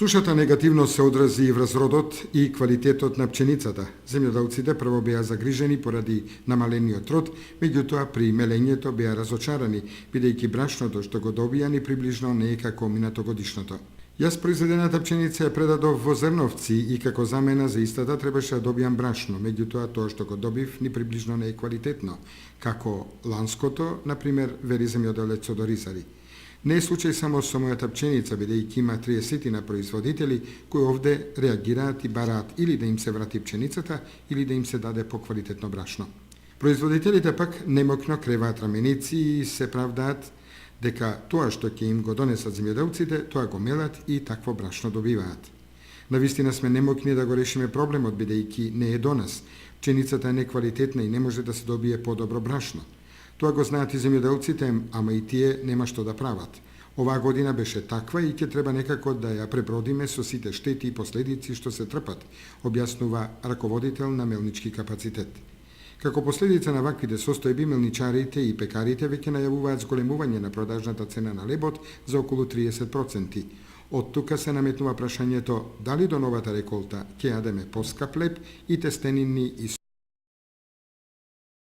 Сушата негативно се одрази и врз родот и квалитетот на пченицата. Земјоделците прво беа загрижени поради намалениот род, меѓутоа при мелењето беа разочарани, бидејќи брашното што го добија ни приближно не е како минатогодишното. Јас произведената пченица ја предадов во зрновци и како замена за истата требаше да добијам брашно, меѓутоа тоа што го добив ни приближно не е квалитетно, како ланското, например, вери земјоделец Одорисари. Не е случај само со мојата пченица, бидејќи има 30 на производители кои овде реагираат и бараат или да им се врати пченицата, или да им се даде поквалитетно брашно. Производителите пак немокно креваат раменици и се правдаат дека тоа што ќе им го донесат земјоделците, тоа го мелат и такво брашно добиваат. Навистина сме немокни да го решиме проблемот, бидејќи не е до нас. Пченицата е неквалитетна и не може да се добие подобро брашно. Тоа го знаат и земјоделците, ама и тие нема што да прават. Оваа година беше таква и ќе треба некако да ја пребродиме со сите штети и последици што се трпат, објаснува раководител на мелнички капацитет. Како последица на ваквите состојби, мелничарите и пекарите веќе најавуваат зголемување на продажната цена на лебот за околу 30%. Од тука се наметнува прашањето дали до новата реколта ќе јадеме поскап леб и тестенини и